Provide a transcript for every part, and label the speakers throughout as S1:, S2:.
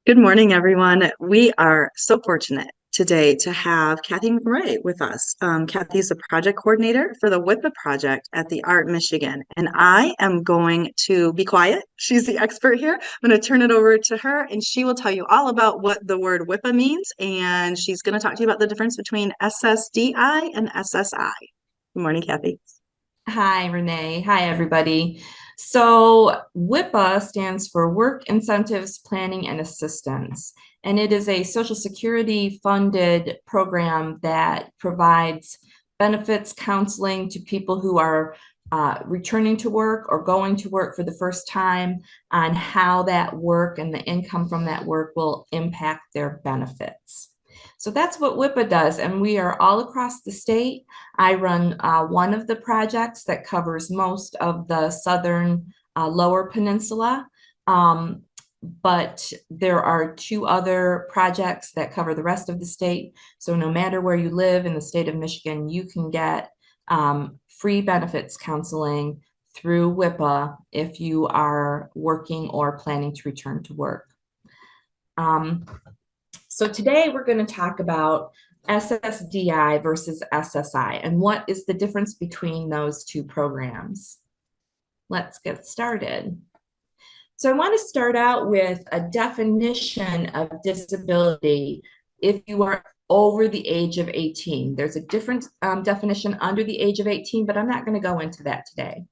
S1: Good morning, everyone. We are so fortunate today to have Cathy McRae with us. Cathy is the project coordinator for the WIPA project at the Art Michigan, and I am going to be quiet. She's the expert here. I'm going to turn it over to her, and she will tell you all about what the word WIPA means, and she's going to talk to you about the difference between SSDI and SSI. Good morning, Cathy.
S2: Hi, Renee. Hi, everybody. So WIPA stands for Work Incentives Planning and Assistance, and it is a Social Security funded program that provides benefits counseling to people who are returning to work or going to work for the first time on how that work and the income from that work will impact their benefits. So that's what WIPA does, and we are all across the state. I run one of the projects that covers most of the southern lower peninsula, but there are two other projects that cover the rest of the state. So no matter where you live in the state of Michigan, you can get free benefits counseling through WIPA if you are working or planning to return to work. So today we're going to talk about SSDI versus SSI and what is the difference between those two programs. Let's get started. So I want to start out with a definition of disability if you are over the age of 18. There's a different definition under the age of 18, but I'm not going to go into that today.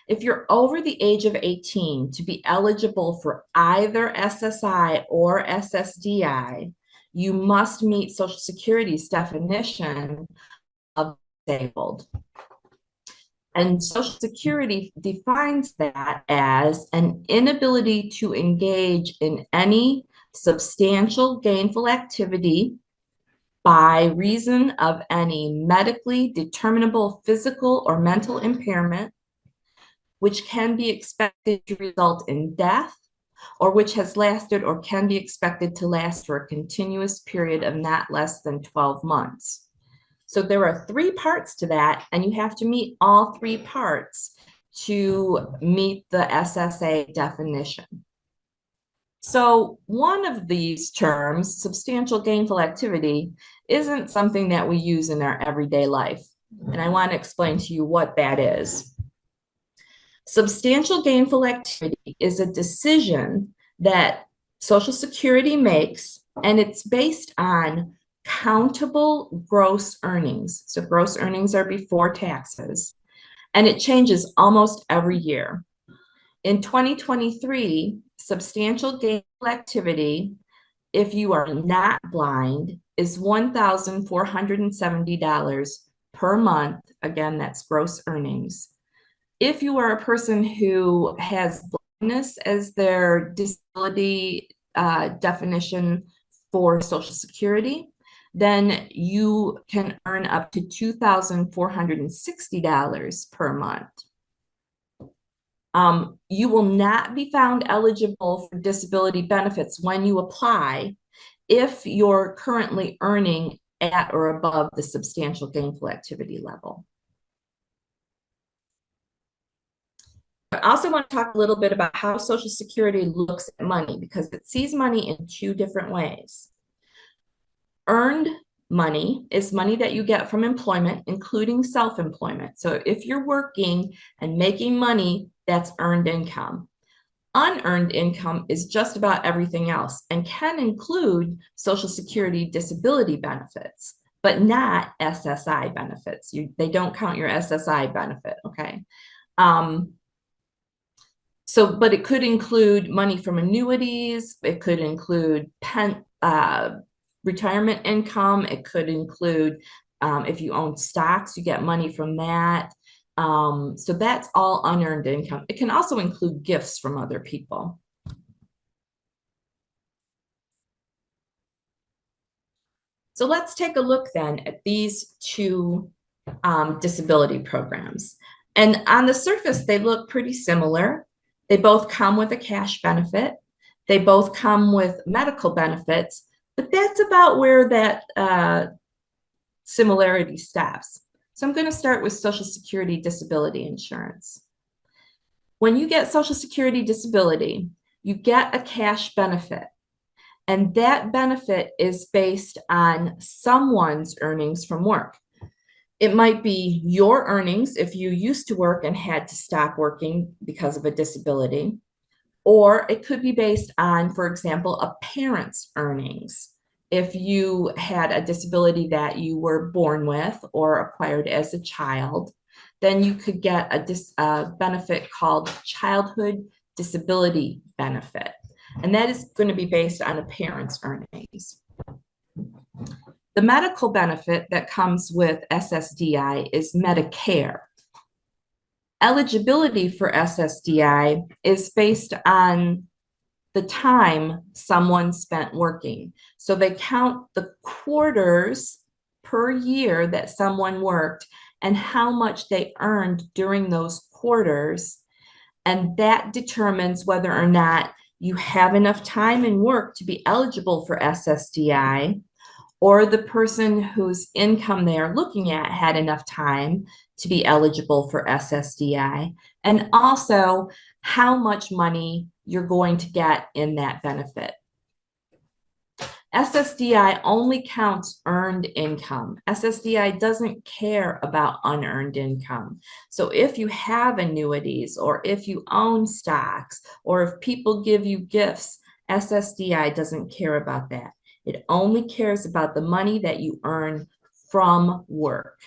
S2: If you're over the age of 18 to be eligible for either SSI or SSDI, you must meet Social Security's definition of disabled. And Social Security defines that as an inability to engage in any substantial gainful activity by reason of any medically determinable physical or mental impairment, which can be expected to result in death, or which has lasted or can be expected to last for a continuous period of not less than 12 months. So there are three parts to that, and you have to meet all three parts to meet the SSA definition. So one of these terms, substantial gainful activity, isn't something that we use in our everyday life. And I want to explain to you what that is. Substantial gainful activity is a decision that Social Security makes, and it's based on countable gross earnings. So gross earnings are before taxes, and it changes almost every year. In 2023, substantial gainful activity, if you are not blind, is $1,470 per month. Again, that's gross earnings. If you are a person who has blindness as their disability definition for Social Security, then you can earn up to $2,460 per month. You will not be found eligible for disability benefits when you apply if you're currently earning at or above the substantial gainful activity level. I also want to talk a little bit about how Social Security looks at money, because it sees money in two different ways. Earned money is money that you get from employment, including self-employment. So if you're working and making money, that's earned income. Unearned income is just about everything else and can include Social Security disability benefits, but not SSI benefits. They don't count your SSI benefit, okay? But it could include money from annuities. It could include retirement income. It could include, if you own stocks, you get money from that. So that's all unearned income. It can also include gifts from other people. So let's take a look then at these two disability programs. And on the surface, they look pretty similar. They both come with a cash benefit. They both come with medical benefits, but that's about where that similarity stops. So I'm going to start with Social Security disability insurance. When you get Social Security disability, you get a cash benefit. And that benefit is based on someone's earnings from work. It might be your earnings if you used to work and had to stop working because of a disability, or it could be based on, for example, a parent's earnings. If you had a disability that you were born with or acquired as a child, then you could get a benefit called childhood disability benefit. And that is going to be based on a parent's earnings. The medical benefit that comes with SSDI is Medicare. Eligibility for SSDI is based on the time someone spent working. So they count the quarters per year that someone worked and how much they earned during those quarters. And that determines whether or not you have enough time in work to be eligible for SSDI, or the person whose income they are looking at had enough time to be eligible for SSDI, and also how much money you're going to get in that benefit. SSDI only counts earned income. SSDI doesn't care about unearned income. So if you have annuities, or if you own stocks, or if people give you gifts, SSDI doesn't care about that. It only cares about the money that you earn from work.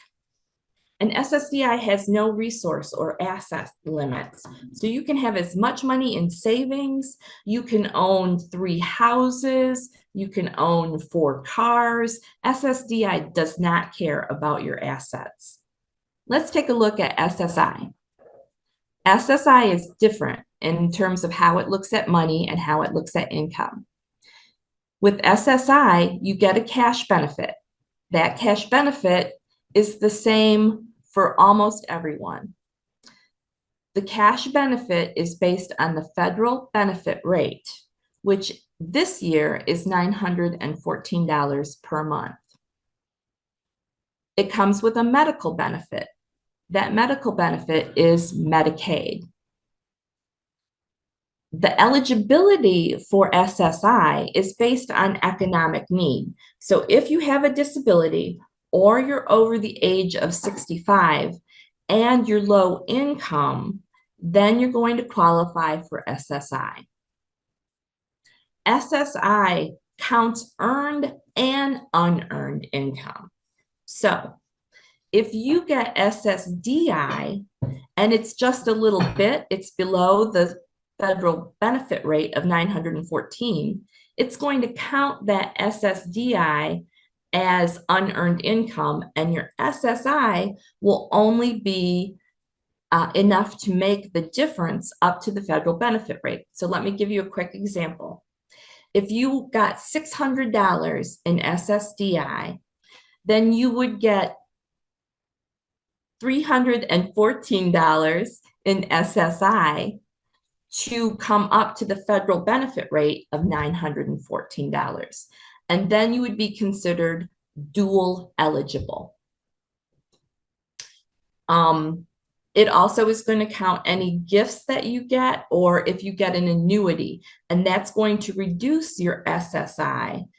S2: And SSDI has no resource or asset limits. So you can have as much money in savings, you can own 3 houses, you can own 4 cars. SSDI does not care about your assets. Let's take a look at SSI. SSI is different in terms of how it looks at money and how it looks at income. With SSI, you get a cash benefit. That cash benefit is the same for almost everyone. The cash benefit is based on the federal benefit rate, which this year is $914 per month. It comes with a medical benefit. That medical benefit is Medicaid. The eligibility for SSI is based on economic need. So if you have a disability, or you're over the age of 65 and you're low income, then you're going to qualify for SSI. SSI counts earned and unearned income. So if you get SSDI and it's just a little bit, it's below the federal benefit rate of 914, it's going to count that SSDI as unearned income, and your SSI will only be enough to make the difference up to the federal benefit rate. So let me give you a quick example. If you got $600 in SSDI, then you would get $314 in SSI to come up to the federal benefit rate of $914. And then you would be considered dual eligible. It also is going to count any gifts that you get, or if you get an annuity, and that's going to reduce your SSI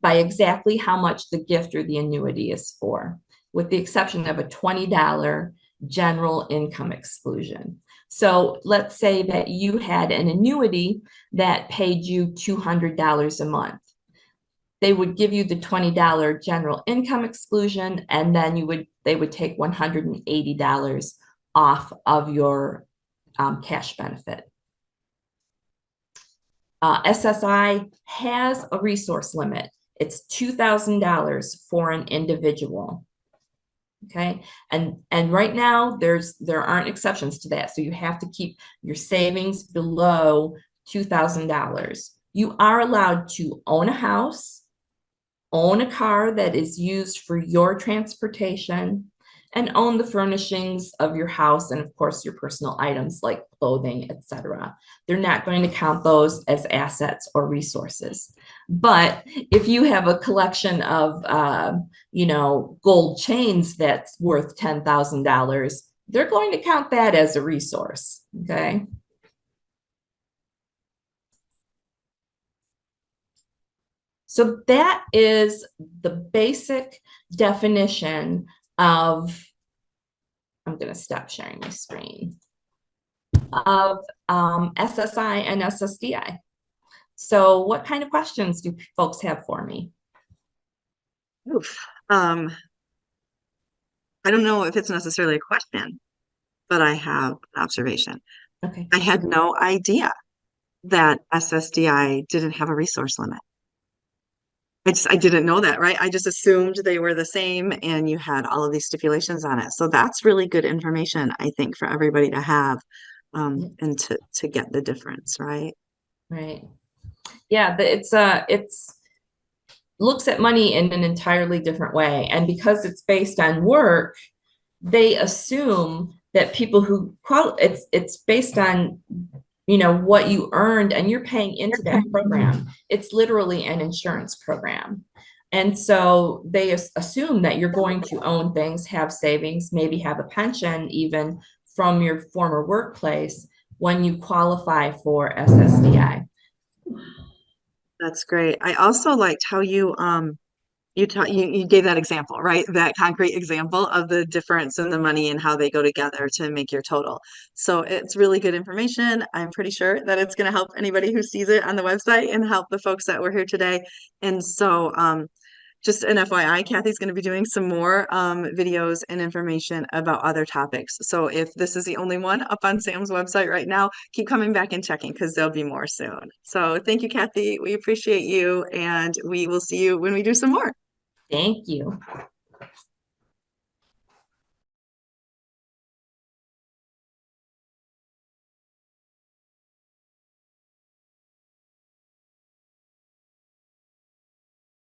S2: by exactly how much the gift or the annuity is for, with the exception of a $20 general income exclusion. So let's say that you had an annuity that paid you $200 a month. They would give you the $20 general income exclusion, and then they would take $180 off of your cash benefit. SSI has a resource limit. It's $2,000 for an individual. Okay, and right now there aren't exceptions to that, so you have to keep your savings below $2,000. You are allowed to own a house, own a car that is used for your transportation, and own the furnishings of your house, and of course your personal items like clothing, etc. They're not going to count those as assets or resources. But if you have a collection of gold chains that's worth $10,000, they're going to count that as a resource. Okay. So that is the basic definition of, I'm going to stop sharing my screen, of SSI and SSDI. So what kind of questions do folks have for me?
S1: Oof. I don't know if it's necessarily a question, but I have an observation.
S2: Okay.
S1: I had no idea that SSDI didn't have a resource limit. I didn't know that, right? I just assumed they were the same and you had all of these stipulations on it. So that's really good information, I think, for everybody to have and to get the difference, right?
S2: Right. Yeah, it's looks at money in an entirely different way. And because it's based on work, they assume that people who it's based on what you earned and you're paying into that program. It's literally an insurance program. And so they assume that you're going to own things, have savings, maybe have a pension even from your former workplace when you qualify for SSDI.
S1: That's great. I also liked how you gave that example, right? That concrete example of the difference in the money and how they go together to make your total. So it's really good information. I'm pretty sure that it's going to help anybody who sees it on the website and help the folks that were here today. And so just an FYI, Cathy's going to be doing some more videos and information about other topics. So if this is the only one up on Sam's website right now, keep coming back and checking because there'll be more soon. So thank you, Cathy. We appreciate you, and we will see you when we do some more.
S2: Thank you.